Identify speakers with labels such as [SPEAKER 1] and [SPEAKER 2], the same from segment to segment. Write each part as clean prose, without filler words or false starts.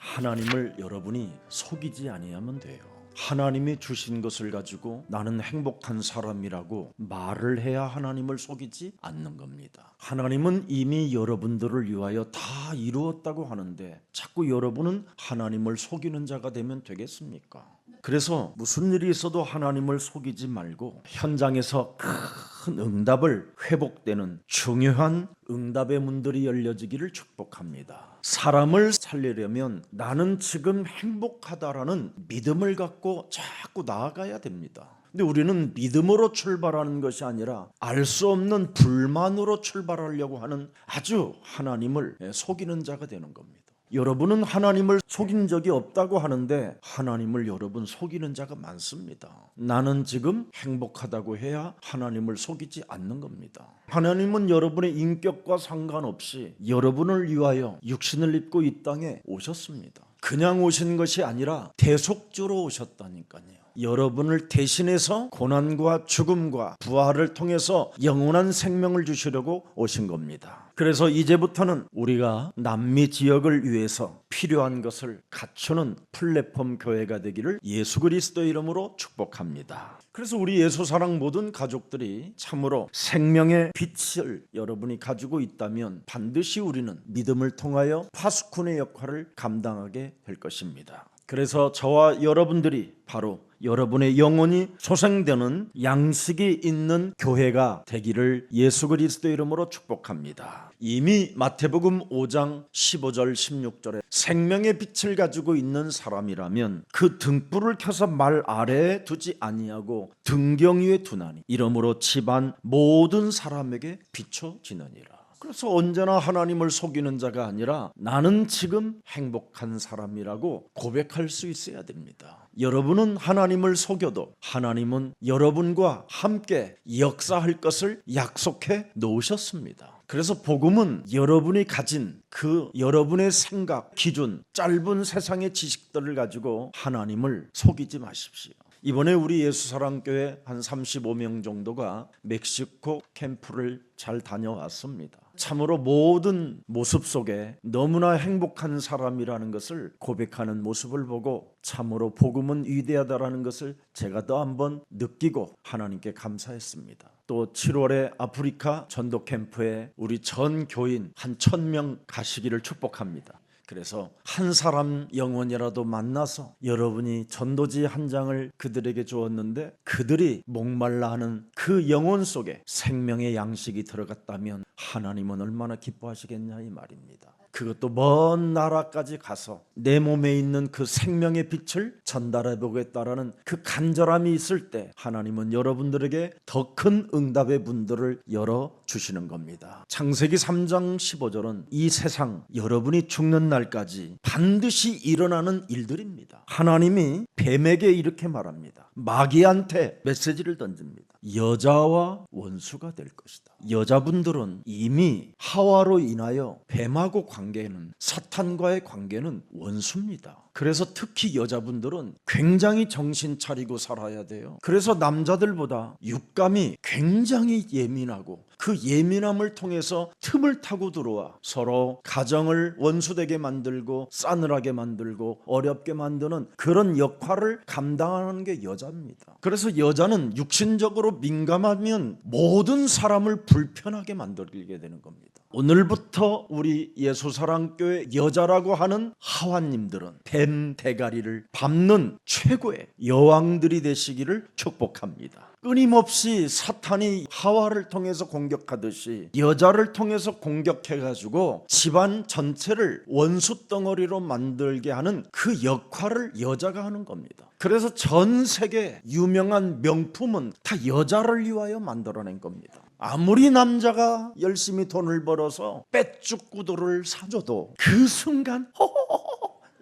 [SPEAKER 1] 하나님을 여러분이 속이지 아니하면 돼요. 하나님이 주신 것을 가지고 나는 행복한 사람이라고 말을 해야 하나님을 속이지 않는 겁니다. 하나님은 이미 여러분들을 위하여 다 이루었다고 하는데 자꾸 여러분은 하나님을 속이는 자가 되면 되겠습니까? 그래서 무슨 일이 있어도 하나님을 속이지 말고 현장에서 큰 응답을 회복되는 중요한 응답의 문들이 열려지기를 축복합니다. 사람을 살리려면 나는 지금 행복하다라는 믿음을 갖고 자꾸 나아가야 됩니다. 근데 우리는 믿음으로 출발하는 것이 아니라 알 수 없는 불만으로 출발하려고 하는 아주 하나님을 속이는 자가 되는 겁니다. 여러분은 하나님을 속인 적이 없다고 하는데 하나님을 여러분 속이는 자가 많습니다. 나는 지금 행복하다고 해야 하나님을 속이지 않는 겁니다. 하나님은 여러분의 인격과 상관없이 여러분을 위하여 육신을 입고 이 땅에 오셨습니다. 그냥 오신 것이 아니라 대속주로 오셨다니까요. 여러분을 대신해서 고난과 죽음과 부활을 통해서 영원한 생명을 주시려고 오신 겁니다. 그래서 이제부터는 우리가 남미 지역을 위해서 필요한 것을 갖추는 플랫폼 교회가 되기를 예수 그리스도의 이름으로 축복합니다. 그래서 우리 예수사랑 모든 가족들이 참으로 생명의 빛을 여러분이 가지고 있다면 반드시 우리는 믿음을 통하여 파수꾼의 역할을 감당하게 될 것입니다. 그래서 저와 여러분들이 바로 여러분의 영혼이 소생되는 양식이 있는 교회가 되기를 예수 그리스도의 이름으로 축복합니다. 이미 마태복음 5장 15절 16절에 생명의 빛을 가지고 있는 사람이라면 그 등불을 켜서 말 아래에 두지 아니하고 등경 위에 두나니 이러므로 집안 모든 사람에게 비춰지느니라. 그래서 언제나 하나님을 속이는 자가 아니라 나는 지금 행복한 사람이라고 고백할 수 있어야 됩니다. 여러분은 하나님을 속여도 하나님은 여러분과 함께 역사할 것을 약속해 놓으셨습니다. 그래서 복음은 여러분이 가진 그 여러분의 생각, 기준, 짧은 세상의 지식들을 가지고 하나님을 속이지 마십시오. 이번에 우리 예수사랑교회 한 35명 정도가 멕시코 캠프를 잘 다녀왔습니다. 참으로 모든 모습 속에 너무나 행복한 사람이라는 것을 고백하는 모습을 보고 참으로 복음은 위대하다라는 것을 제가 또 한번 느끼고 하나님께 감사했습니다. 또 7월에 아프리카 전도 캠프에 우리 전 교인 한 1000명 가시기를 축복합니다. 그래서 한 사람 영혼이라도 만나서 여러분이 전도지 한 장을 그들에게 주었는데 그들이 목말라 하는 그 영혼 속에 생명의 양식이 들어갔다면 하나님은 얼마나 기뻐하시겠냐 이 말입니다. 그것도 먼 나라까지 가서 내 몸에 있는 그 생명의 빛을 전달해 보겠다라는 그 간절함이 있을 때 하나님은 여러분들에게 더 큰 응답의 문들을 열어주시는 겁니다. 창세기 3장 15절은 이 세상 여러분이 죽는 날까지 반드시 일어나는 일들입니다. 하나님이 뱀에게 이렇게 말합니다. 마귀한테 메시지를 던집니다. 여자와 원수가 될 것이다. 여자분들은 이미 하와로 인하여 뱀하고 관계는 사탄과의 관계는 원수입니다. 그래서 특히 여자분들은 굉장히 정신 차리고 살아야 돼요. 그래서 남자들보다 육감이 굉장히 예민하고 그 예민함을 통해서 틈을 타고 들어와 서로 가정을 원수되게 만들고 싸늘하게 만들고 어렵게 만드는 그런 역할을 감당하는 게 여자입니다. 그래서 여자는 육신적으로 민감하면 모든 사람을 불편하게 만들게 되는 겁니다. 오늘부터 우리 예수사랑교회 여자라고 하는 하와님들은 뱀 대가리를 밟는 최고의 여왕들이 되시기를 축복합니다. 끊임없이 사탄이 하와를 통해서 공격하듯이 여자를 통해서 공격해가지고 집안 전체를 원수 덩어리로 만들게 하는 그 역할을 여자가 하는 겁니다. 그래서 전 세계 유명한 명품은 다 여자를 위하여 만들어낸 겁니다. 아무리 남자가 열심히 돈을 벌어서 빼쭉 구두를 사줘도 그 순간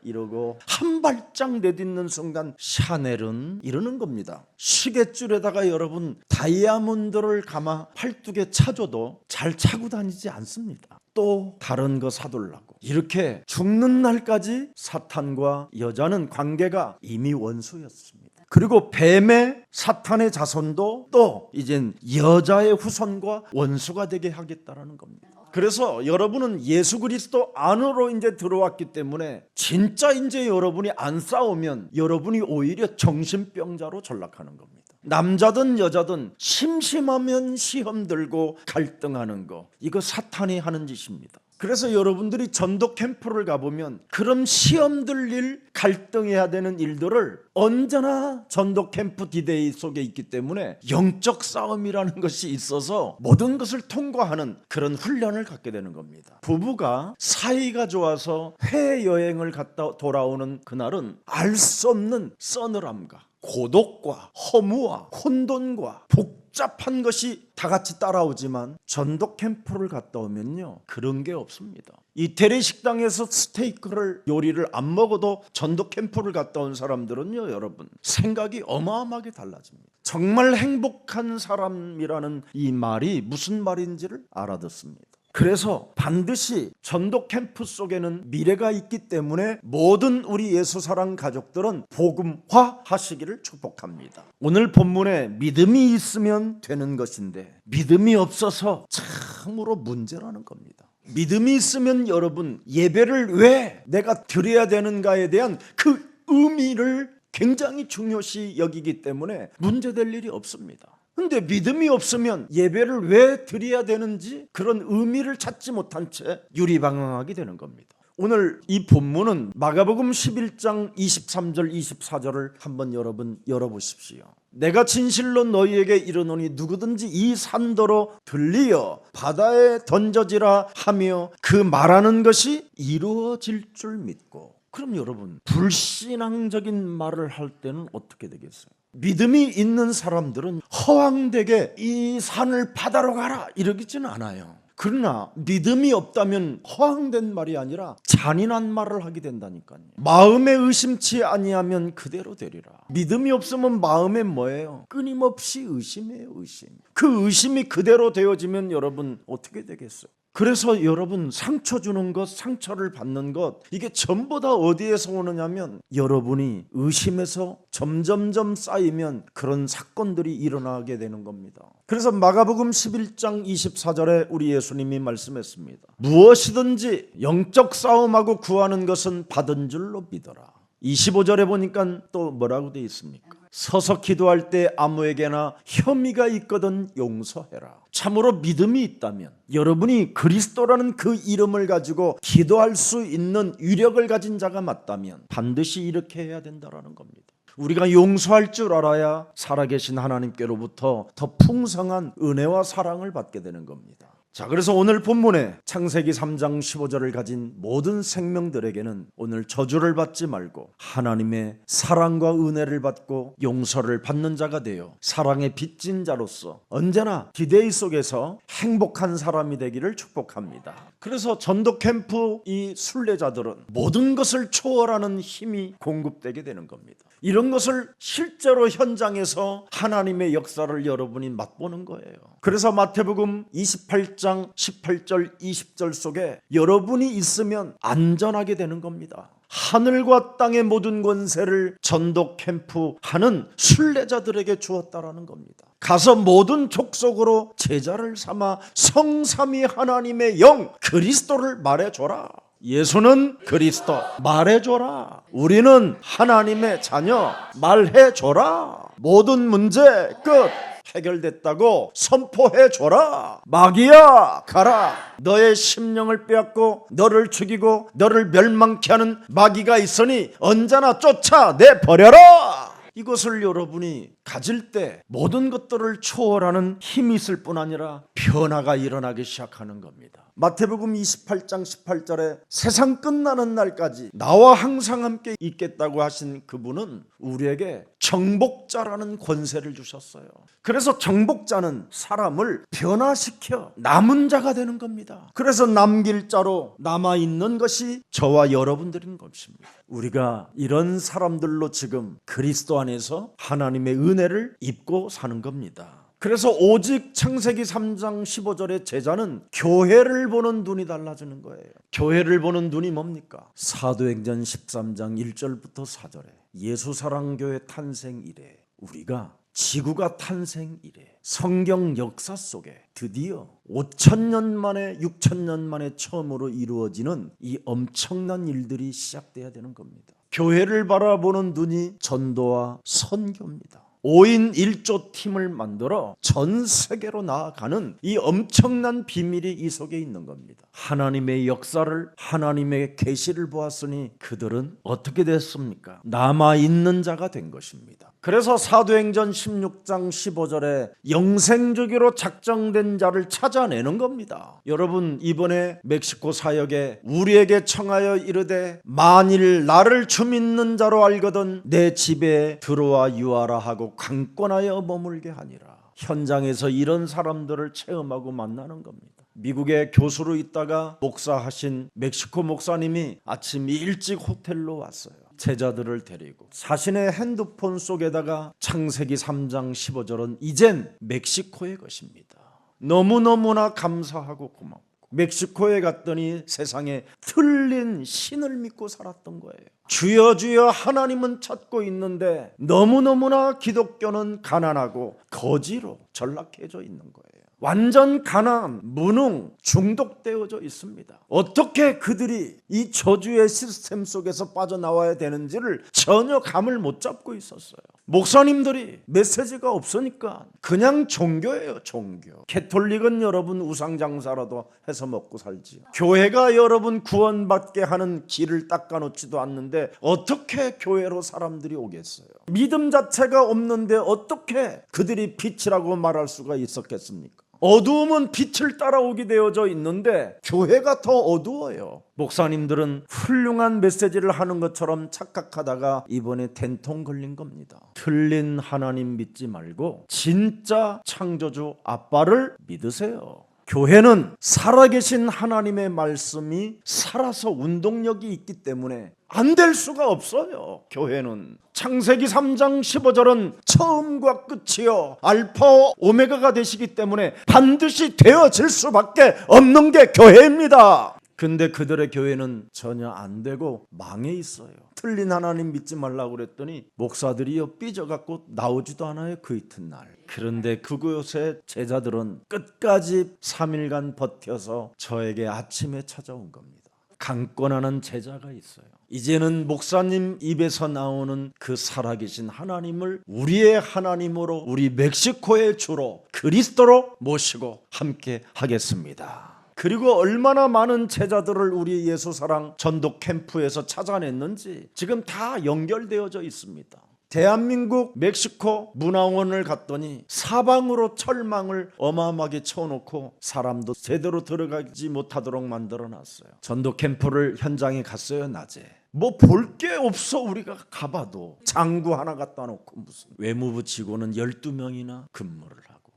[SPEAKER 1] 이러고 한 발짝 내딛는 순간 샤넬은 이러는 겁니다. 시계줄에다가 여러분 다이아몬드를 감아 팔뚝에 차줘도 잘 차고 다니지 않습니다. 또 다른 거 사둘라고 이렇게 죽는 날까지 사탄과 여자는 관계가 이미 원수였습니다. 그리고 뱀의 사탄의 자손도 또 이젠 여자의 후손과 원수가 되게 하겠다라는 겁니다. 그래서 여러분은 예수 그리스도 안으로 이제 들어왔기 때문에 진짜 이제 여러분이 안 싸우면 여러분이 오히려 정신병자로 전락하는 겁니다. 남자든 여자든 심심하면 시험 들고 갈등하는 거, 이거 사탄이 하는 짓입니다. 그래서 여러분들이 전도 캠프를 가보면 그런 시험 들 일, 갈등해야 되는 일들을 언제나 전도 캠프 디데이 속에 있기 때문에 영적 싸움이라는 것이 있어서 모든 것을 통과하는 그런 훈련을 갖게 되는 겁니다. 부부가 사이가 좋아서 해외여행을 갔다 돌아오는 그날은 알 수 없는 서늘함과 고독과 허무와 혼돈과 복잡한 것이 다 같이 따라오지만 전도 캠프를 갔다 오면요, 그런 게 없습니다. 이태리 식당에서 스테이크를 요리를 안 먹어도 전도 캠프를 갔다 온 사람들은요, 여러분 생각이 어마어마하게 달라집니다. 정말 행복한 사람이라는 이 말이 무슨 말인지를 알아듣습니다. 그래서 반드시 전도 캠프 속에는 미래가 있기 때문에 모든 우리 예수사랑 가족들은 복음화 하시기를 축복합니다. 오늘 본문에 믿음이 있으면 되는 것인데 믿음이 없어서 참으로 문제라는 겁니다. 믿음이 있으면 여러분 예배를 왜 내가 드려야 되는가에 대한 그 의미를 굉장히 중요시 여기기 때문에 문제될 일이 없습니다. 근데 믿음이 없으면 예배를 왜 드려야 되는지 그런 의미를 찾지 못한 채 유리방황하게 되는 겁니다. 오늘 이 본문은 마가복음 11장 23절 24절을 한번 여러분 열어보십시오. 내가 진실로 너희에게 이르노니 누구든지 이 산더러 들리어 바다에 던져지라 하며 그 말하는 것이 이루어질 줄 믿고. 그럼 여러분 불신앙적인 말을 할 때는 어떻게 되겠어요? 믿음이 있는 사람들은 허황되게 이 산을 바다로 가라 이러지는 않아요. 그러나 믿음이 없다면 허황된 말이 아니라 잔인한 말을 하게 된다니까요. 마음에 의심치 아니하면 그대로 되리라. 믿음이 없으면 마음에 뭐예요? 끊임없이 의심이에요. 의심. 그 의심이 그대로 되어지면 여러분 어떻게 되겠어요? 그래서 여러분 상처 주는 것, 상처를 받는 것, 이게 전부 다 어디에서 오느냐면 여러분이 의심에서 점점점 쌓이면 그런 사건들이 일어나게 되는 겁니다. 그래서 마가복음 11장 24절에 우리 예수님이 말씀했습니다. 무엇이든지 영적 싸움하고 구하는 것은 받은 줄로 믿어라. 25절에 보니까 또 뭐라고 되어 있습니까? 서서 기도할 때 아무에게나 혐의가 있거든 용서해라. 참으로 믿음이 있다면 여러분이 그리스도라는 그 이름을 가지고 기도할 수 있는 위력을 가진 자가 맞다면 반드시 이렇게 해야 된다는 겁니다. 우리가 용서할 줄 알아야 살아계신 하나님께로부터 더 풍성한 은혜와 사랑을 받게 되는 겁니다. 자, 그래서 오늘 본문에 창세기 3장 15절을 가진 모든 생명들에게는 오늘 저주를 받지 말고 하나님의 사랑과 은혜를 받고 용서를 받는 자가 되어 사랑의 빚진 자로서 언제나 디데이 속에서 행복한 사람이 되기를 축복합니다. 그래서 전도 캠프 이 순례자들은 모든 것을 초월하는 힘이 공급되게 되는 겁니다. 이런 것을 실제로 현장에서 하나님의 역사를 여러분이 맛보는 거예요. 그래서 마태복음 28장 18절 20절 속에 여러분이 있으면 안전하게 되는 겁니다. 하늘과 땅의 모든 권세를 전도 캠프 하는 순례자들에게 주었다라는 겁니다. 가서 모든 족속으로 제자를 삼아 성삼위 하나님의 영 그리스도를 말해줘라. 예수는 그리스도 말해줘라. 우리는 하나님의 자녀 말해줘라. 모든 문제 끝 해결됐다고 선포해줘라. 마귀야 가라. 너의 심령을 빼앗고 너를 죽이고 너를 멸망케 하는 마귀가 있으니 언제나 쫓아내버려라. 이것을 여러분이 가질 때 모든 것들을 초월하는 힘이 있을 뿐 아니라 변화가 일어나기 시작하는 겁니다. 마태복음 28장 18절에 세상 끝나는 날까지 나와 항상 함께 있겠다고 하신 그분은 우리에게 정복자라는 권세를 주셨어요. 그래서 정복자는 사람을 변화시켜 남은 자가 되는 겁니다. 그래서 남길 자로 남아있는 것이 저와 여러분들인 것입니다. 우리가 이런 사람들로 지금 그리스도 안에서 하나님의 은혜를 입고 사는 겁니다. 그래서 오직 창세기 3장 15절의 제자는 교회를 보는 눈이 달라지는 거예요. 교회를 보는 눈이 뭡니까? 사도행전 13장 1절부터 4절에 예수사랑교회 탄생 이래 우리가 지구가 탄생 이래 성경 역사 속에 드디어 5,000년 만에 6,000년 만에 처음으로 이루어지는 이 엄청난 일들이 시작돼야 되는 겁니다. 교회를 바라보는 눈이 전도와 선교입니다. 5인 1조 팀을 만들어 전 세계로 나아가는 이 엄청난 비밀이 이 속에 있는 겁니다. 하나님의 역사를, 하나님의 계시를 보았으니 그들은 어떻게 됐습니까? 남아있는 자가 된 것입니다. 그래서 사도행전 16장 15절에 영생주기로 작정된 자를 찾아내는 겁니다. 여러분, 이번에 멕시코 사역에 우리에게 청하여 이르되 만일 나를 주 믿는 자로 알거든 내 집에 들어와 유하라 하고 강권하여 머물게 하니라. 현장에서 이런 사람들을 체험하고 만나는 겁니다. 미국에 교수로 있다가 목사하신 멕시코 목사님이 아침 일찍 호텔로 왔어요. 제자들을 데리고 자신의 핸드폰 속에다가 창세기 3장 15절은 이젠 멕시코의 것입니다. 너무너무나 감사하고 고맙고 멕시코에 갔더니 세상에 틀린 신을 믿고 살았던 거예요. 주여 주여 하나님은 찾고 있는데 너무너무나 기독교는 가난하고 거지로 전락해져 있는 거예요. 완전 가난, 무능, 중독되어져 있습니다. 어떻게 그들이 이 저주의 시스템 속에서 빠져나와야 되는지를 전혀 감을 못 잡고 있었어요. 목사님들이 메시지가 없으니까 그냥 종교예요, 종교. 캐톨릭은 여러분 우상장사라도 해서 먹고 살지요. 교회가 여러분 구원받게 하는 길을 닦아놓지도 않는데 어떻게 교회로 사람들이 오겠어요? 믿음 자체가 없는데 어떻게 그들이 빛이라고 말할 수가 있었겠습니까? 어두움은 빛을 따라오게 되어져 있는데 교회가 더 어두워요. 목사님들은 훌륭한 메시지를 하는 것처럼 착각하다가 이번에 된통 걸린 겁니다. 틀린 하나님 믿지 말고 진짜 창조주 아빠를 믿으세요. 교회는 살아계신 하나님의 말씀이 살아서 운동력이 있기 때문에 안 될 수가 없어요. 교회는 창세기 3장 15절은 처음과 끝이요 알파와 오메가가 되시기 때문에 반드시 되어질 수밖에 없는 게 교회입니다. 근데 그들의 교회는 전혀 안 되고 망해 있어요. 틀린 하나님 믿지 말라고 그랬더니 목사들이요 삐져갖고 나오지도 않아요, 그 이튿날. 그런데 그곳의 제자들은 끝까지 3일간 버텨서 저에게 아침에 찾아온 겁니다. 강권하는 제자가 있어요. 이제는 목사님 입에서 나오는 그 살아계신 하나님을 우리의 하나님으로, 우리 멕시코의 주로 그리스도로 모시고 함께 하겠습니다. 그리고 얼마나 많은 제자들을 우리 예수사랑 전도 캠프에서 찾아냈는지 지금 다 연결되어져 있습니다. 대한민국 멕시코 문화원을 갔더니 사방으로 철망을 어마어마하게 쳐놓고 사람도 제대로 들어가지 못하도록 만들어놨어요. 전도 캠프를 현장에 갔어요. 낮에 뭐 볼 게 없어. 우리가 가봐도 장구 하나 갖다 놓고 무슨 외무부 직원은 12명이나 근무를 하고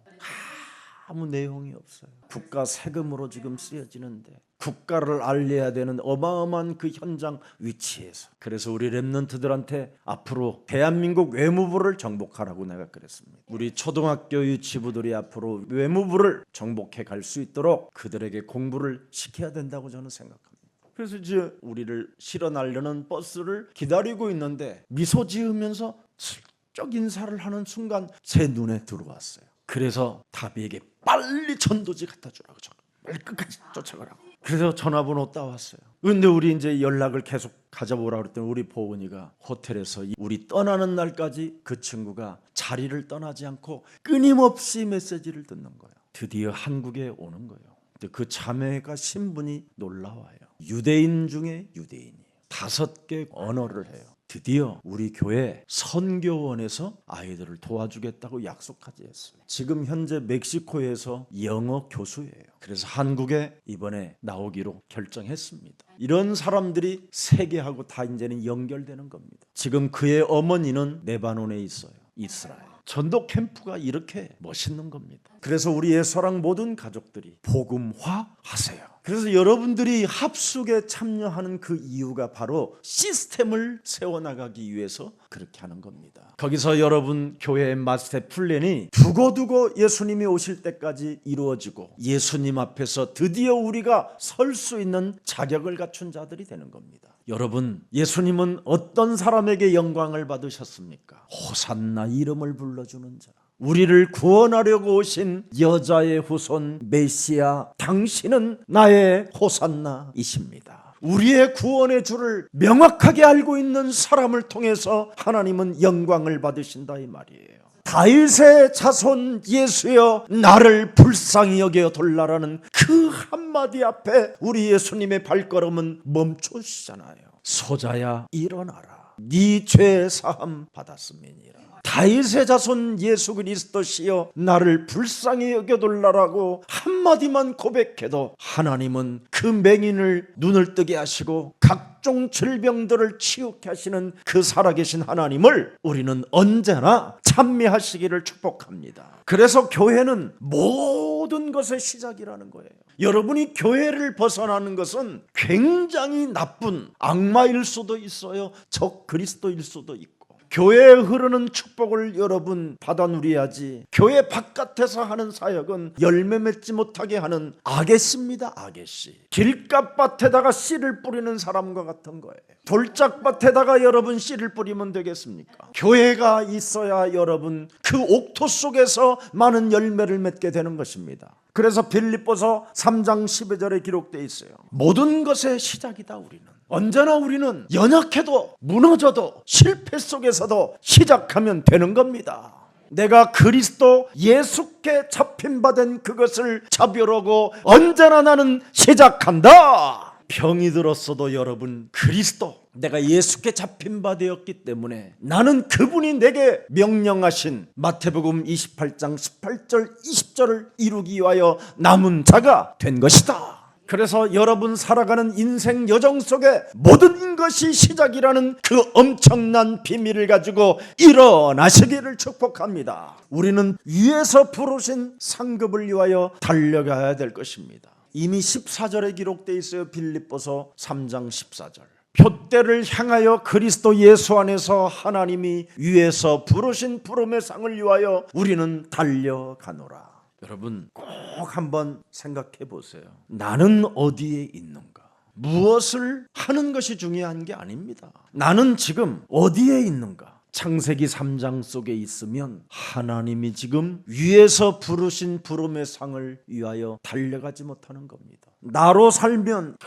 [SPEAKER 1] 아무 내용이 없어요. 국가 세금으로 지금 쓰여지는데 국가를 알려야 되는 어마어마한 그 현장 위치에서. 그래서 우리 랩런트들한테 앞으로 대한민국 외무부를 정복하라고 내가 그랬습니다. 우리 초등학교 유치부들이 앞으로 외무부를 정복해 갈 수 있도록 그들에게 공부를 시켜야 된다고 저는 생각합니다. 그래서 이제 우리를 실어 나르는 버스를 기다리고 있는데 미소 지으면서 슬쩍 인사를 하는 순간 제 눈에 들어왔어요. 그래서 다비에게 빨리 전도지 갖다 주라고 빨리 끝까지 쫓아가라고. 그래서 전화번호 따왔어요. 근데 우리 이제 연락을 계속 가져보라고 그랬더니 우리 보은이가 호텔에서 우리 떠나는 날까지 그 친구가 자리를 떠나지 않고 끊임없이 메시지를 듣는 거예요. 드디어 한국에 오는 거예요. 근데 그 자매가 신분이 놀라워요. 유대인 중에 유대인이에요. 5개 언어를 해요. 드디어 우리 교회 선교원에서 아이들을 도와주겠다고 약속까지 했어요. 지금 현재 멕시코에서 영어 교수예요. 그래서 한국에 이번에 나오기로 결정했습니다. 이런 사람들이 세계하고 다 이제는 연결되는 겁니다. 지금 그의 어머니는 레바논에 있어요. 이스라엘. 전도 캠프가 이렇게 멋있는 겁니다. 그래서 우리 예수랑 모든 가족들이 복음화 하세요. 그래서 여러분들이 합숙에 참여하는 그 이유가 바로 시스템을 세워나가기 위해서 그렇게 하는 겁니다. 거기서 여러분 교회의 마스터 플랜이 두고두고 예수님이 오실 때까지 이루어지고 예수님 앞에서 드디어 우리가 설 수 있는 자격을 갖춘 자들이 되는 겁니다. 여러분, 예수님은 어떤 사람에게 영광을 받으셨습니까? 호산나, 이름을 불러주는 자, 우리를 구원하려고 오신 여자의 후손 메시아, 당신은 나의 호산나이십니다. 우리의 구원의 주를 명확하게 알고 있는 사람을 통해서 하나님은 영광을 받으신다 이 말이에요. 다윗의 자손 예수여 나를 불쌍히 여겨 돌라라는 그 한마디 앞에 우리 예수님의 발걸음은 멈추시잖아요. 소자야 일어나라, 네 죄 사함 받았음이니라. 다윗의 자손 예수 그리스도시여 나를 불쌍히 여겨둘라라고 한마디만 고백해도 하나님은 그 맹인을 눈을 뜨게 하시고 각종 질병들을 치유케 하시는 그 살아계신 하나님을 우리는 언제나 찬미하시기를 축복합니다. 그래서 교회는 모든 것의 시작이라는 거예요. 여러분이 교회를 벗어나는 것은 굉장히 나쁜 악마일 수도 있어요. 적 그리스도일 수도 있고, 교회에 흐르는 축복을 여러분 받아 누려야지 교회 바깥에서 하는 사역은 열매 맺지 못하게 하는 악의 씨입니다. 악의 씨. 길가밭에다가 씨를 뿌리는 사람과 같은 거예요. 돌짝밭에다가 여러분 씨를 뿌리면 되겠습니까? 교회가 있어야 여러분 그 옥토 속에서 많은 열매를 맺게 되는 것입니다. 그래서 빌립보서 3장 12절에 기록되어 있어요. 모든 것의 시작이다. 언제나 우리는 연약해도 무너져도 실패 속에서도 시작하면 되는 겁니다. 내가 그리스도 예수께 잡힌 바 된 그것을 잡으려고 언제나 나는 시작한다. 병이 들었어도 여러분 그리스도, 내가 예수께 잡힌 바 되었기 때문에 나는 그분이 내게 명령하신 마태복음 28장 18절 20절을 이루기 위하여 남은 자가 된 것이다. 그래서 여러분 살아가는 인생 여정 속에 모든 것이 시작이라는 그 엄청난 비밀을 가지고 일어나시기를 축복합니다. 우리는 위에서 부르신 상급을 위하여 달려가야 될 것입니다. 이미 14절에 기록되어 있어요. 빌립보서 3장 14절. 표대를 향하여 그리스도 예수 안에서 하나님이 위에서 부르신 부름의 상을 위하여 우리는 달려가노라. 여러분 꼭 한번 생각해 보세요. 나는 어디에 있는가? 무엇을 하는 것이 중요한 게 아닙니다. 나는 지금 어디에 있는가? 창세기 3장 속에 있으면 하나님이 지금 위에서 부르신 부름의 상을 위하여 달려가지 못하는 겁니다. 나로 살면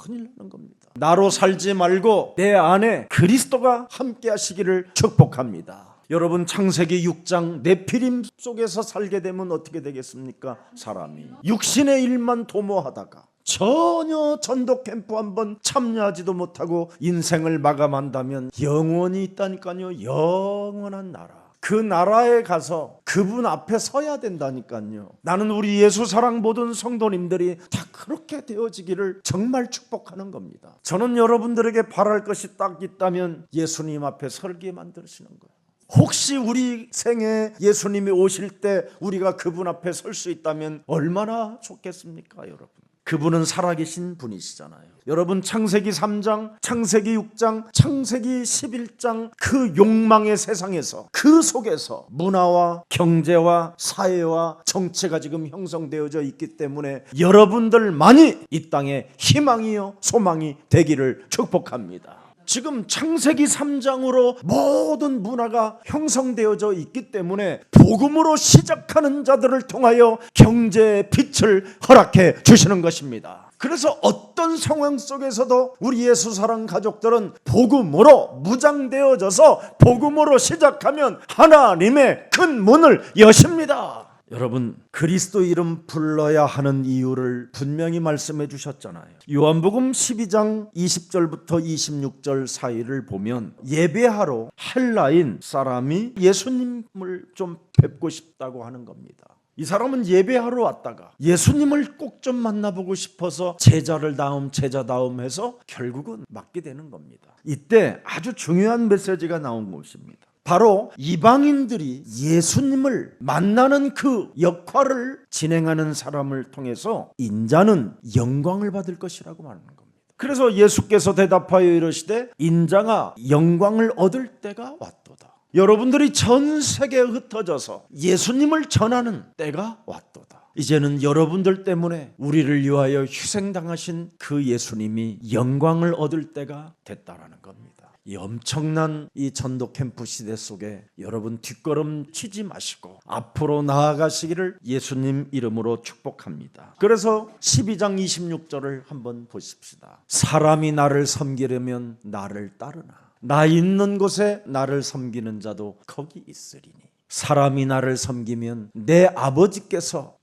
[SPEAKER 1] 큰일 나는 겁니다. 나로 살지 말고 내 안에 그리스도가 함께 하시기를 축복합니다. 여러분 창세기 6장 네피림 속에서 살게 되면 어떻게 되겠습니까? 사람이 육신의 일만 도모하다가 전혀 전도 캠프 한번 참여하지도 못하고 인생을 마감한다면 영원히 있다니까요. 영원한 나라. 그 나라에 가서 그분 앞에 서야 된다니까요. 나는 우리 예수 사랑 모든 성도님들이 다 그렇게 되어지기를 정말 축복하는 겁니다. 저는 여러분들에게 바랄 것이 딱 있다면 예수님 앞에 설게 만드시는 거예요. 혹시 우리 생에 예수님이 오실 때 우리가 그분 앞에 설 수 있다면 얼마나 좋겠습니까, 여러분? 그분은 살아계신 분이시잖아요. 여러분 창세기 3장, 창세기 6장, 창세기 11장 그 욕망의 세상에서 그 속에서 문화와 경제와 사회와 정치가 지금 형성되어져 있기 때문에 여러분들만이 이 땅에 희망이요 소망이 되기를 축복합니다. 지금 창세기 3장으로 모든 문화가 형성되어져 있기 때문에 복음으로 시작하는 자들을 통하여 경제의 빛을 허락해 주시는 것입니다. 그래서 어떤 상황 속에서도 우리 예수 사랑 가족들은 복음으로 무장되어져서 복음으로 시작하면 하나님의 큰 문을 여십니다. 여러분 그리스도 이름 불러야 하는 이유를 분명히 말씀해 주셨잖아요. 요한복음 12장 20절부터 26절 사이를 보면 예배하러 헬라인 사람이 예수님을 좀 뵙고 싶다고 하는 겁니다. 이 사람은 예배하러 왔다가 예수님을 꼭 좀 만나보고 싶어서 제자다움 해서 결국은 맡게 되는 겁니다. 이때 아주 중요한 메시지가 나온 것입니다. 바로 이방인들이 예수님을 만나는 그 역할을 진행하는 사람을 통해서 인자는 영광을 받을 것이라고 말하는 겁니다. 그래서 예수께서 대답하여 이르시되 인자가 영광을 얻을 때가 왔도다. 여러분들이 전 세계에 흩어져서 예수님을 전하는 때가 왔도다. 이제는 여러분들 때문에 우리를 위하여 희생당하신 그 예수님이 영광을 얻을 때가 됐다라는 겁니다. 이 엄청난 이 전도 캠프 시대 속에 여러분 뒷걸음 치지 마시고 앞으로 나아가시기를 예수님 이름으로 축복합니다. 그래서 12장 26절을 한번 보십시다. 사람이 나를 섬기려면 나를 따르나 나 있는 곳에 나를 섬기는 자도 거기 있으리니 사람이 나를 섬기면 내 아버지께서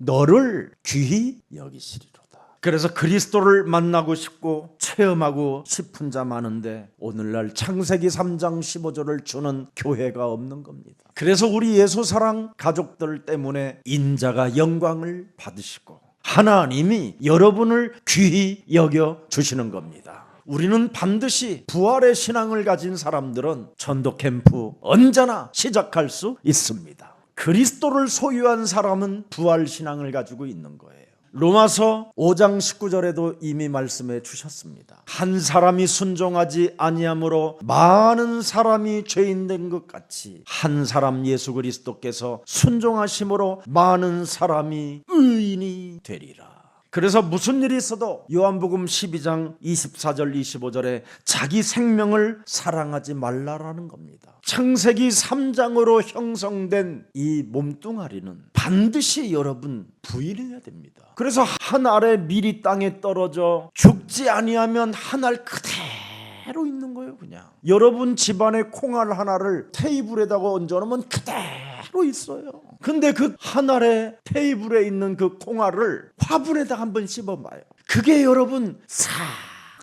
[SPEAKER 1] 너를 귀히 여기시리로다. 그래서 그리스도를 만나고 싶고 체험하고 싶은 자 많은데 오늘날 창세기 3장 15절을 주는 교회가 없는 겁니다. 그래서 우리 예수사랑 가족들 때문에 인자가 영광을 받으시고 하나님이 여러분을 귀히 여겨 주시는 겁니다. 우리는 반드시 부활의 신앙을 가진 사람들은 전도 캠프 언제나 시작할 수 있습니다. 그리스도를 소유한 사람은 부활 신앙을 가지고 있는 거예요. 로마서 5장 19절에도 이미 말씀해 주셨습니다. 한 사람이 순종하지 아니함으로 많은 사람이 죄인 된 것 같이 한 사람 예수 그리스도께서 순종하심으로 많은 사람이 의인이 되리라. 그래서 무슨 일이 있어도 요한복음 12장 24절 25절에 자기 생명을 사랑하지 말라라는 겁니다. 창세기 3장으로 형성된 이 몸뚱아리는 반드시 여러분 부인해야 됩니다. 그래서 한 알의 밀이 땅에 떨어져 죽지 아니하면 한 알 그대로 있는 거예요. 그냥 여러분 집안의 콩알 하나를 테이블에다가 얹어놓으면 그대로 있어요. 근데 그 한 알의 테이블에 있는 그 콩알을 화분에다 한번 씹어봐요. 그게 여러분 싹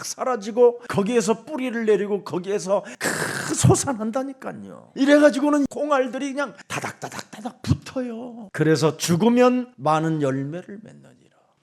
[SPEAKER 1] 사라지고 거기에서 뿌리를 내리고 거기에서 솟아난다니까요. 이래가지고는 콩알들이 그냥 다닥다닥다닥 붙어요. 그래서 죽으면 많은 열매를 맺느니라.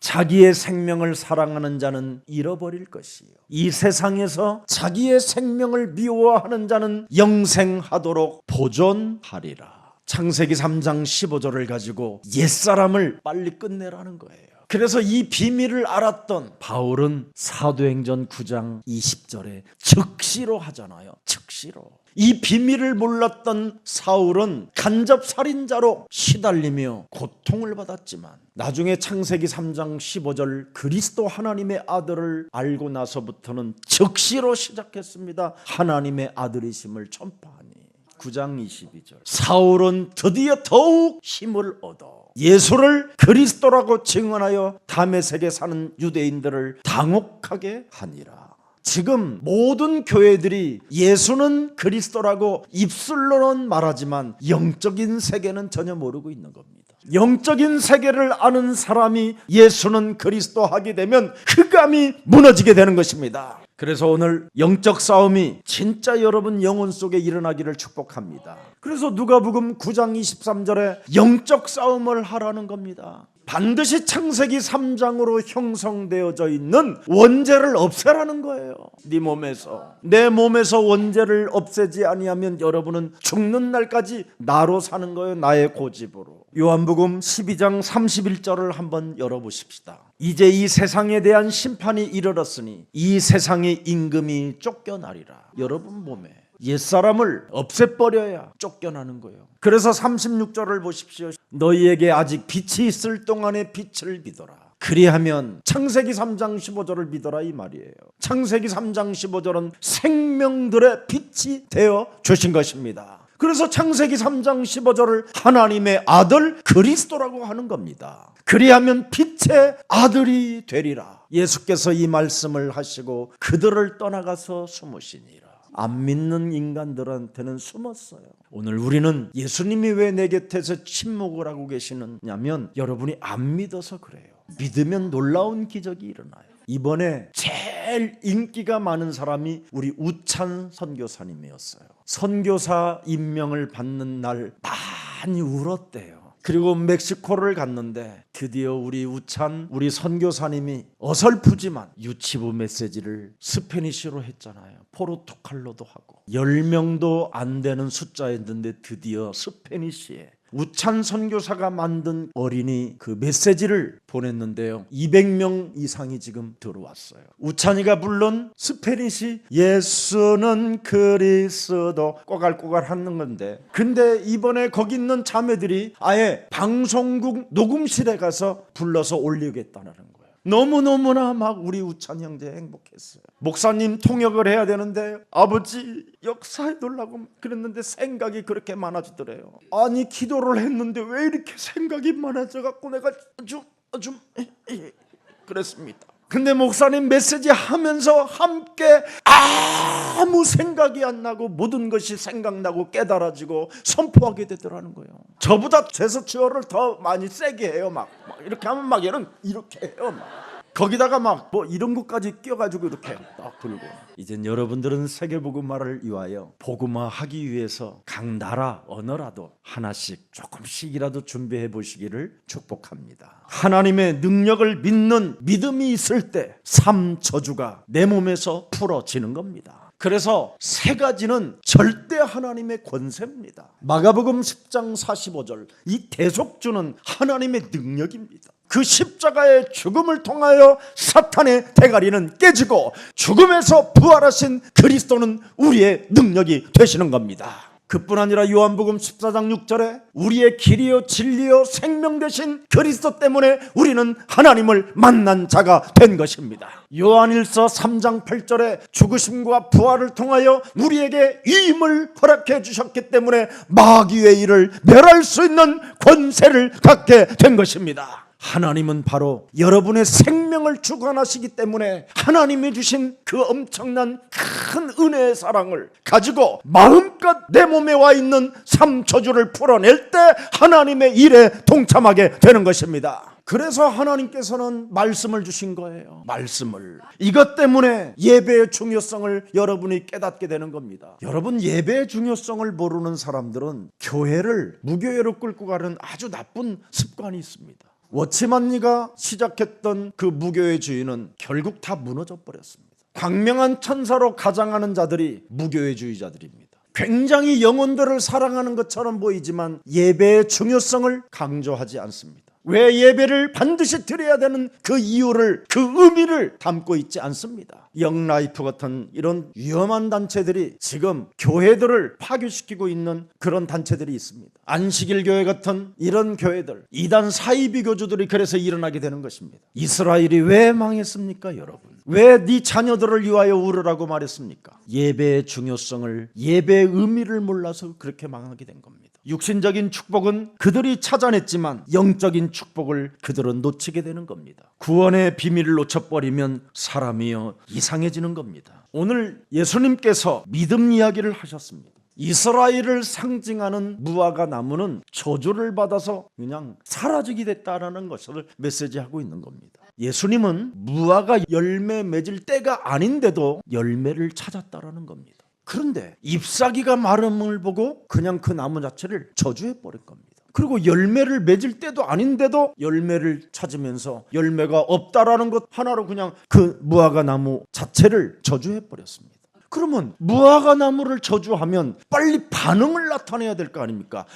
[SPEAKER 1] 자기의 생명을 사랑하는 자는 잃어버릴 것이요 이 세상에서 자기의 생명을 미워하는 자는 영생하도록 보존하리라. 창세기 3장 15절을 가지고 옛사람을 빨리 끝내라는 거예요. 그래서 이 비밀을 알았던 바울은 사도행전 9장 20절에 즉시로 하잖아요. 즉시로. 이 비밀을 몰랐던 사울은 간접살인자로 시달리며 고통을 받았지만 나중에 창세기 3장 15절 그리스도 하나님의 아들을 알고 나서부터는 즉시로 시작했습니다. 하나님의 아들이심을 전파하니. 9장 22절 사울은 드디어 더욱 힘을 얻어 예수를 그리스도라고 증언하여 다메섹에 사는 유대인들을 당혹하게 하니라. 지금 모든 교회들이 예수는 그리스도라고 입술로는 말하지만 영적인 세계는 전혀 모르고 있는 겁니다. 영적인 세계를 아는 사람이 예수는 그리스도 하게 되면 흑암이 무너지게 되는 것입니다. 그래서 오늘 영적 싸움이 진짜 여러분 영혼 속에 일어나기를 축복합니다. 그래서 누가복음 9장 23절에 영적 싸움을 하라는 겁니다. 반드시 창세기 3장으로 형성되어져 있는 원죄를 없애라는 거예요. 네 몸에서. 내 몸에서 원죄를 없애지 아니하면 여러분은 죽는 날까지 나로 사는 거예요. 나의 고집으로. 요한복음 12장 31절을 한번 열어보십시다. 이제 이 세상에 대한 심판이 이르렀으니 이 세상의 임금이 쫓겨나리라. 여러분 몸에 옛사람을 없애버려야 쫓겨나는 거예요. 그래서 36절을 보십시오. 너희에게 아직 빛이 있을 동안에 빛을 믿어라. 그리하면 창세기 3장 15절을 믿어라 이 말이에요. 창세기 3장 15절은 생명들의 빛이 되어 주신 것입니다. 그래서 창세기 3장 15절을 하나님의 아들 그리스도라고 하는 겁니다. 그리하면 빛의 아들이 되리라. 예수께서 이 말씀을 하시고 그들을 떠나가서 숨으시니라. 안 믿는 인간들한테는 숨었어요. 오늘 우리는 예수님이 왜 내 곁에서 침묵을 하고 계시느냐면 여러분이 안 믿어서 그래요. 믿으면 놀라운 기적이 일어나요. 이번에 제일 인기가 많은 사람이 우리 우찬 선교사님이었어요. 선교사 임명을 받는 날 많이 울었대요. 그리고 멕시코를 갔는데 드디어 우리 우찬 우리 선교사님이 어설프지만 유치부 메시지를 스페니쉬로 했잖아요. 포르투갈로도 하고 10명도 안 되는 숫자였는데 드디어 스페니쉬에 우찬 선교사가 만든 어린이 그 메시지를 보냈는데요. 200명 이상이 지금 들어왔어요. 우찬이가 불른 스페니시 예수는 그리스도 꼬갈꼬갈 하는 건데, 근데 이번에 거기 있는 자매들이 아예 방송국 녹음실에 가서 불러서 올리겠다는 거예요. 너무너무나 막 우리 우찬 형제 행복했어요. 목사님 통역을 해야 되는데 아버지 역사해 달라고 그랬는데 생각이 그렇게 많아지더래요. 아니 기도를 했는데 왜 이렇게 생각이 많아져 갖고 내가 좀 그랬습니다. 근데 목사님 메시지 하면서 함께 아무 생각이 안 나고 모든 것이 생각나고 깨달아지고 선포하게 되더라는 거예요. 저보다 제스처를 더 많이 세게 해요. 막 이렇게 하면 막 얘는 이렇게 해요. 막. 거기다가 막 뭐 이런 것까지 끼워가지고 이렇게 딱 들고. 이젠 여러분들은 세계복음화를 위하여 복음화하기 위해서 각 나라 언어라도 하나씩 조금씩이라도 준비해 보시기를 축복합니다. 하나님의 능력을 믿는 믿음이 있을 때 삼저주가 내 몸에서 풀어지는 겁니다. 그래서 세 가지는 절대 하나님의 권세입니다. 마가복음 10장 45절, 이 대속주는 하나님의 능력입니다. 그 십자가의 죽음을 통하여 사탄의 대가리는 깨지고 죽음에서 부활하신 그리스도는 우리의 능력이 되시는 겁니다. 그뿐 아니라 요한복음 14장 6절에 우리의 길이요 진리요 생명 되신 그리스도 때문에 우리는 하나님을 만난 자가 된 것입니다. 요한일서 3장 8절에 죽으심과 부활을 통하여 우리에게 위임을 허락해 주셨기 때문에 마귀의 일을 멸할 수 있는 권세를 갖게 된 것입니다. 하나님은 바로 여러분의 생명을 주관하시기 때문에 하나님이 주신 그 엄청난 큰 은혜의 사랑을 가지고 마음껏 내 몸에 와 있는 삼저주를 풀어낼 때 하나님의 일에 동참하게 되는 것입니다. 그래서 하나님께서는 말씀을 주신 거예요. 말씀을. 이것 때문에 예배의 중요성을 여러분이 깨닫게 되는 겁니다. 여러분, 예배의 중요성을 모르는 사람들은 교회를 무교회로 끌고 가는 아주 나쁜 습관이 있습니다. 워치만니가 시작했던 그 무교회주의는 결국 다 무너져 버렸습니다. 광명한 천사로 가장하는 자들이 무교회주의자들입니다. 굉장히 영혼들을 사랑하는 것처럼 보이지만 예배의 중요성을 강조하지 않습니다. 왜 예배를 반드시 드려야 되는 그 이유를, 그 의미를 담고 있지 않습니다. 영라이프 같은 이런 위험한 단체들이 지금 교회들을 파괴시키고 있는 그런 단체들이 있습니다. 안식일 교회 같은 이런 교회들, 이단 사이비교주들이 그래서 일어나게 되는 것입니다. 이스라엘이 왜 망했습니까, 여러분? 왜 네 자녀들을 위하여 울으라고 말했습니까? 예배의 중요성을, 예배의 의미를 몰라서 그렇게 망하게 된 겁니다. 육신적인 축복은 그들이 찾아냈지만 영적인 축복을 그들은 놓치게 되는 겁니다. 구원의 비밀을 놓쳐버리면 사람이요 이상해지는 겁니다. 오늘 예수님께서 믿음 이야기를 하셨습니다. 이스라엘을 상징하는 무화과 나무는 저주를 받아서 그냥 사라지게 됐다라는 것을 메시지하고 있는 겁니다. 예수님은 무화과 열매 맺을 때가 아닌데도 열매를 찾았다라는 겁니다. 그런데 잎사귀가 마름을 보고 그냥 그 나무 자체를 저주해 버린 겁니다. 그리고 열매를 맺을 때도 아닌데도 열매를 찾으면서 열매가 없다라는 것 하나로 그냥 그 무화과 나무 자체를 저주해 버렸습니다. 그러면 무화과 나무를 저주하면 빨리 반응을 나타내야 될 거 아닙니까?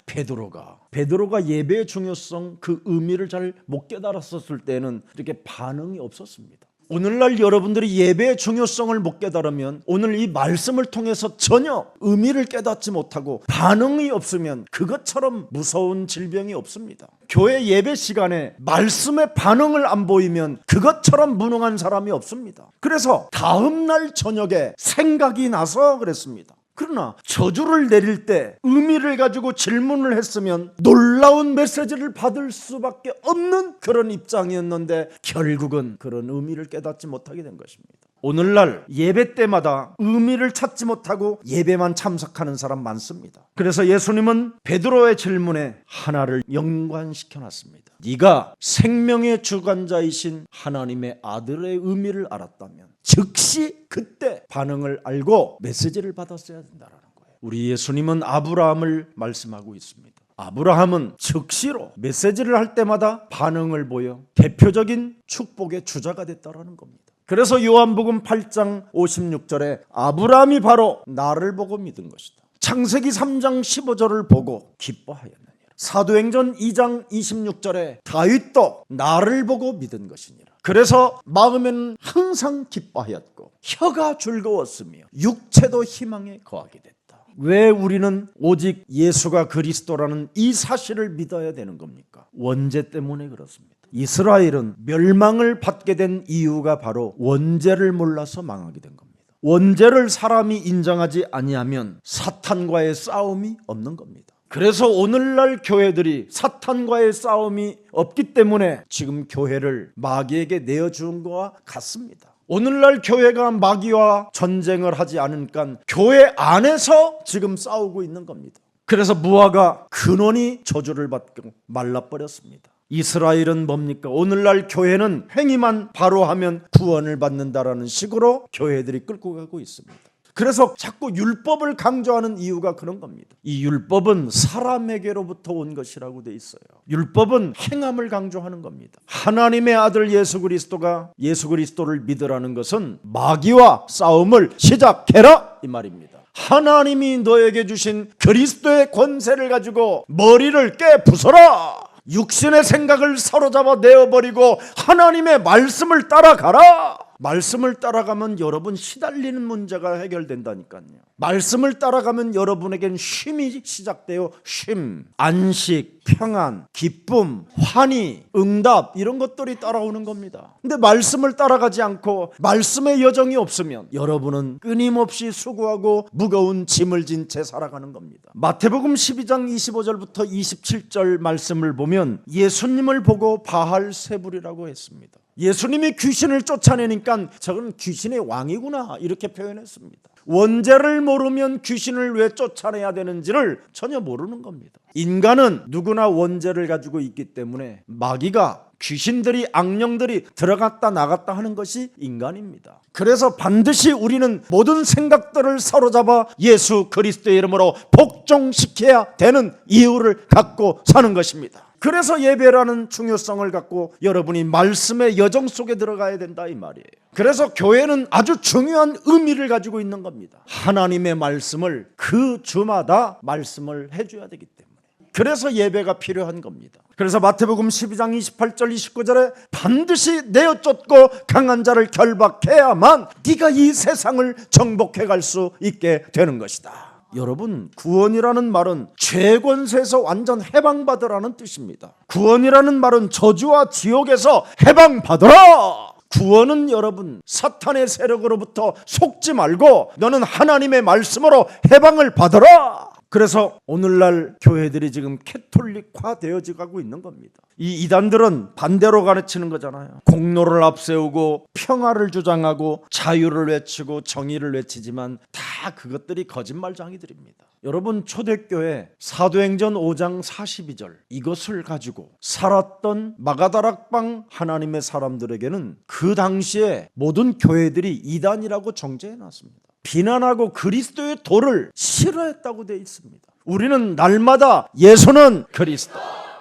[SPEAKER 1] 베드로가 예배의 중요성, 그 의미를 잘 못 깨달았었을 때는 이렇게 반응이 없었습니다. 오늘날 여러분들이 예배의 중요성을 못 깨달으면 오늘 이 말씀을 통해서 전혀 의미를 깨닫지 못하고 반응이 없으면 그것처럼 무서운 질병이 없습니다. 교회 예배 시간에 말씀의 반응을 안 보이면 그것처럼 무능한 사람이 없습니다. 그래서 다음날 저녁에 생각이 나서 그랬습니다. 그러나 저주를 내릴 때 의미를 가지고 질문을 했으면 놀라운 메시지를 받을 수밖에 없는 그런 입장이었는데 결국은 그런 의미를 깨닫지 못하게 된 것입니다. 오늘날 예배 때마다 의미를 찾지 못하고 예배만 참석하는 사람 많습니다. 그래서 예수님은 베드로의 질문에 하나를 연관시켜 놨습니다. 네가 생명의 주관자이신 하나님의 아들의 의미를 알았다면 즉시 그때 반응을 알고 메시지를 받았어야 된다는 거예요. 우리 예수님은 아브라함을 말씀하고 있습니다. 아브라함은 즉시로 메시지를 할 때마다 반응을 보여 대표적인 축복의 주자가 됐다는 겁니다. 그래서 요한복음 8장 56절에 아브라함이 바로 나를 보고 믿은 것이다. 창세기 3장 15절을 보고 기뻐하였느니라. 사도행전 2장 26절에 다윗도 나를 보고 믿은 것이니라. 그래서 마음에는 항상 기뻐하였고 혀가 즐거웠으며 육체도 희망에 거하게 됐다. 왜 우리는 오직 예수가 그리스도라는 이 사실을 믿어야 되는 겁니까? 원죄 때문에 그렇습니다. 이스라엘은 멸망을 받게 된 이유가 바로 원죄를 몰라서 망하게 된 겁니다. 원죄를 사람이 인정하지 아니하면 사탄과의 싸움이 없는 겁니다. 그래서 오늘날 교회들이 사탄과의 싸움이 없기 때문에 지금 교회를 마귀에게 내어준 것과 같습니다. 오늘날 교회가 마귀와 전쟁을 하지 않으니까 교회 안에서 지금 싸우고 있는 겁니다. 그래서 무화과 근원이 저주를 받고 말라버렸습니다. 이스라엘은 뭡니까? 오늘날 교회는 행위만 바로 하면 구원을 받는다라는 식으로 교회들이 끌고 가고 있습니다. 그래서 자꾸 율법을 강조하는 이유가 그런 겁니다. 이 율법은 사람에게로부터 온 것이라고 돼 있어요. 율법은 행함을 강조하는 겁니다. 하나님의 아들 예수 그리스도가 예수 그리스도를 믿으라는 것은 마귀와 싸움을 시작해라 이 말입니다. 하나님이 너에게 주신 그리스도의 권세를 가지고 머리를 깨 부숴라. 육신의 생각을 사로잡아 내어버리고 하나님의 말씀을 따라가라. 말씀을 따라가면 여러분 시달리는 문제가 해결된다니까요. 말씀을 따라가면 여러분에겐 쉼이 시작돼요. 쉼, 안식, 평안, 기쁨, 환희, 응답 이런 것들이 따라오는 겁니다. 근데 말씀을 따라가지 않고 말씀의 여정이 없으면 여러분은 끊임없이 수고하고 무거운 짐을 진 채 살아가는 겁니다. 마태복음 12장 25절부터 27절 말씀을 보면 예수님을 보고 바알세불이라고 했습니다. 예수님이 귀신을 쫓아내니까 저건 귀신의 왕이구나 이렇게 표현했습니다. 원죄를 모르면 귀신을 왜 쫓아내야 되는지를 전혀 모르는 겁니다. 인간은 누구나 원죄를 가지고 있기 때문에 마귀가 귀신들이 악령들이 들어갔다 나갔다 하는 것이 인간입니다. 그래서 반드시 우리는 모든 생각들을 사로잡아 예수 그리스도의 이름으로 복종시켜야 되는 이유를 갖고 사는 것입니다. 그래서 예배라는 중요성을 갖고 여러분이 말씀의 여정 속에 들어가야 된다 이 말이에요. 그래서 교회는 아주 중요한 의미를 가지고 있는 겁니다. 하나님의 말씀을 그 주마다 말씀을 해줘야 되기 때문에 그래서 예배가 필요한 겁니다. 그래서 마태복음 12장 28절 29절에 반드시 내어쫓고 강한 자를 결박해야만 네가 이 세상을 정복해 갈 수 있게 되는 것이다. 여러분, 구원이라는 말은 죄 권세에서 완전 해방받으라는 뜻입니다. 구원이라는 말은 저주와 지옥에서 해방받으라. 구원은 여러분 사탄의 세력으로부터 속지 말고 너는 하나님의 말씀으로 해방을 받으라. 그래서 오늘날 교회들이 지금 캐톨릭화 되어지고 있는 겁니다. 이 이단들은 반대로 가르치는 거잖아요. 공로를 앞세우고 평화를 주장하고 자유를 외치고 정의를 외치지만 다 그것들이 거짓말쟁이들입니다. 여러분, 초대교회 사도행전 5장 42절 이것을 가지고 살았던 마가다락방 하나님의 사람들에게는 그 당시에 모든 교회들이 이단이라고 정죄해놨습니다. 비난하고 그리스도의 도를 싫어했다고 되어 있습니다. 우리는 날마다 예수는 그리스도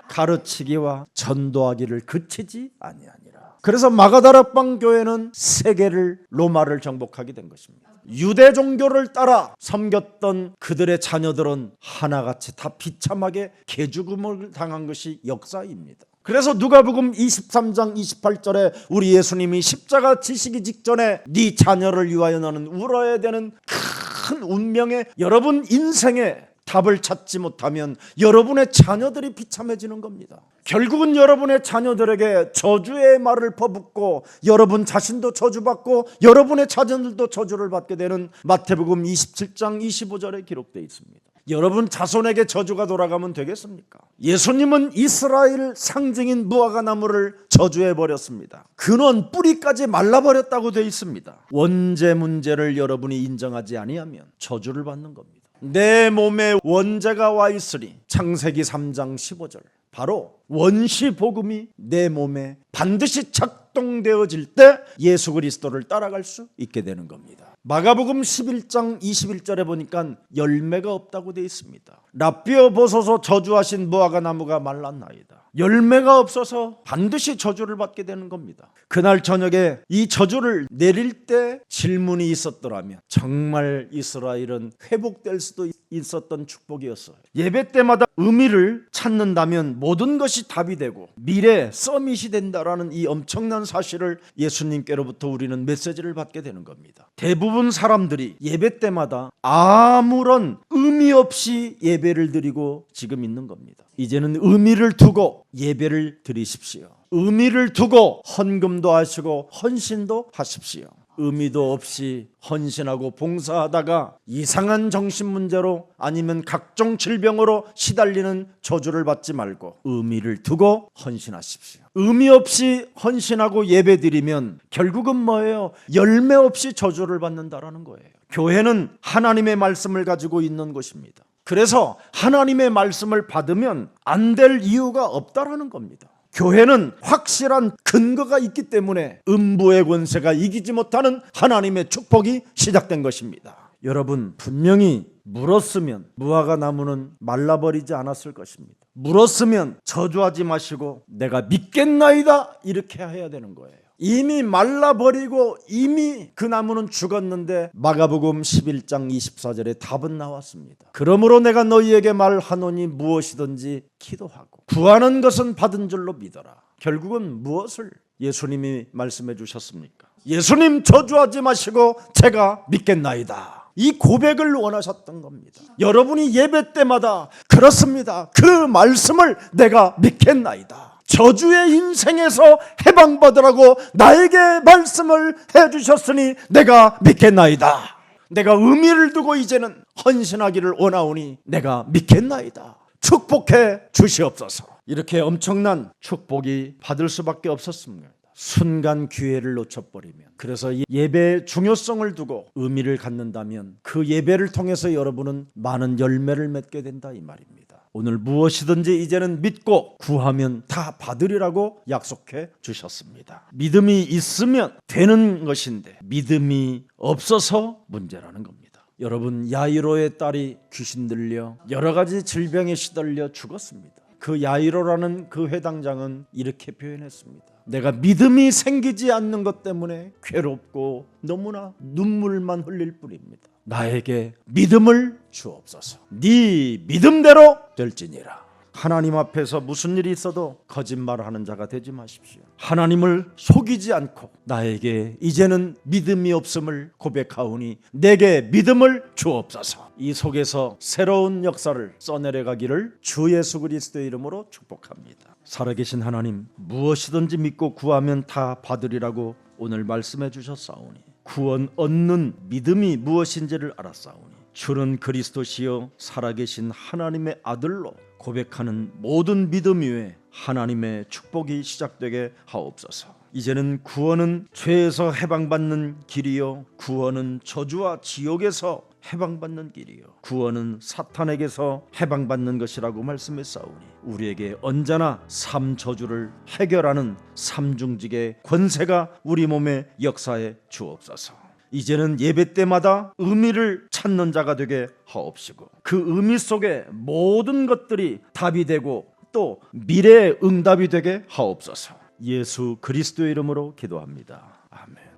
[SPEAKER 1] 가르치기와 전도하기를 그치지 아니하니라. 그래서 마가다락방 교회는 세계를 로마를 정복하게 된 것입니다. 유대 종교를 따라 섬겼던 그들의 자녀들은 하나같이 다 비참하게 개죽음을 당한 것이 역사입니다. 그래서 누가복음 23장 28절에 우리 예수님이 십자가 지시기 직전에 네 자녀를 위하여 너는 울어야 되는 큰 운명의 여러분 인생에 답을 찾지 못하면 여러분의 자녀들이 비참해지는 겁니다. 결국은 여러분의 자녀들에게 저주의 말을 퍼붓고 여러분 자신도 저주받고 여러분의 자녀들도 저주를 받게 되는 마태복음 27장 25절에 기록되어 있습니다. 여러분 자손에게 저주가 돌아가면 되겠습니까? 예수님은 이스라엘 상징인 무화과 나무를 저주해 버렸습니다. 근원 뿌리까지 말라버렸다고 되어 있습니다. 원죄 문제를 여러분이 인정하지 아니하면 저주를 받는 겁니다. 내 몸에 원죄가 와 있으리. 창세기 3장 15절. 바로 원시 복음이 내 몸에 반드시 작동되어질 때 예수 그리스도를 따라갈 수 있게 되는 겁니다. 마가복음 11장 21절에 보니까 열매가 없다고 되어 있습니다. 랍비어 보소서 저주하신 무화과 나무가 말랐나이다. 열매가 없어서 반드시 저주를 받게 되는 겁니다. 그날 저녁에 이 저주를 내릴 때 질문이 있었더라면 정말 이스라엘은 회복될 수도 있었던 축복이었어요. 예배 때마다 의미를 찾는다면 모든 것이 답이 되고 미래 서밋이 된다라는 이 엄청난 사실을 예수님께로부터 우리는 메시지를 받게 되는 겁니다. 대부분 사람들이 예배 때마다 아무런 의미 없이 예배를 드리고 지금 있는 겁니다. 이제는 의미를 두고 예배를 드리십시오. 의미를 두고 헌금도 하시고 헌신도 하십시오. 의미도 없이 헌신하고 봉사하다가 이상한 정신문제로 아니면 각종 질병으로 시달리는 저주를 받지 말고 의미를 두고 헌신하십시오. 의미 없이 헌신하고 예배드리면 결국은 뭐예요? 열매 없이 저주를 받는다라는 거예요. 교회는 하나님의 말씀을 가지고 있는 곳입니다. 그래서 하나님의 말씀을 받으면 안 될 이유가 없다라는 겁니다. 교회는 확실한 근거가 있기 때문에 음부의 권세가 이기지 못하는 하나님의 축복이 시작된 것입니다. 여러분, 분명히 물었으면 무화과 나무는 말라버리지 않았을 것입니다. 물었으면 저주하지 마시고 내가 믿겠나이다 이렇게 해야 되는 거예요. 이미 말라버리고 이미 그 나무는 죽었는데 마가복음 11장 24절에 답은 나왔습니다. 그러므로 내가 너희에게 말하노니 무엇이든지 기도하고 구하는 것은 받은 줄로 믿어라. 결국은 무엇을 예수님이 말씀해 주셨습니까? 예수님 저주하지 마시고 제가 믿겠나이다. 이 고백을 원하셨던 겁니다. 여러분이 예배 때마다 그렇습니다. 그 말씀을 내가 믿겠나이다. 저주의 인생에서 해방받으라고 나에게 말씀을 해주셨으니 내가 믿겠나이다. 내가 의미를 두고 이제는 헌신하기를 원하오니 내가 믿겠나이다. 축복해 주시옵소서. 이렇게 엄청난 축복이 받을 수밖에 없었습니다. 순간 기회를 놓쳐버리면, 그래서 예배의 중요성을 두고 의미를 갖는다면 그 예배를 통해서 여러분은 많은 열매를 맺게 된다 이 말입니다. 오늘 무엇이든지 이제는 믿고 구하면 다 받으리라고 약속해 주셨습니다. 믿음이 있으면 되는 것인데 믿음이 없어서 문제라는 겁니다. 여러분, 야이로의 딸이 귀신 들려 여러 가지 질병에 시달려 죽었습니다. 그 야이로라는 그 회당장은 이렇게 표현했습니다. 내가 믿음이 생기지 않는 것 때문에 괴롭고 너무나 눈물만 흘릴 뿐입니다. 나에게 믿음을 주옵소서. 네 믿음대로 될지니라. 하나님 앞에서 무슨 일이 있어도 거짓말하는 자가 되지 마십시오. 하나님을 속이지 않고 나에게 이제는 믿음이 없음을 고백하오니 내게 믿음을 주옵소서. 이 속에서 새로운 역사를 써내려가기를 주 예수 그리스도의 이름으로 축복합니다. 살아계신 하나님, 무엇이든지 믿고 구하면 다 받으리라고 오늘 말씀해 주셨사오니 구원 얻는 믿음이 무엇인지를 알았사오니 주는 그리스도시요 살아계신 하나님의 아들로 고백하는 모든 믿음 위에 하나님의 축복이 시작되게 하옵소서. 이제는 구원은 죄에서 해방받는 길이요, 구원은 저주와 지옥에서 해방받는 길이요, 구원은 사탄에게서 해방받는 것이라고 말씀했사오니 우리에게 언제나 삼저주를 해결하는 삼중직의 권세가 우리 몸에 역사해 주옵소서. 이제는 예배 때마다 의미를 찾는 자가 되게 하옵시고 그 의미 속에 모든 것들이 답이 되고 또 미래의 응답이 되게 하옵소서. 예수 그리스도의 이름으로 기도합니다. 아멘.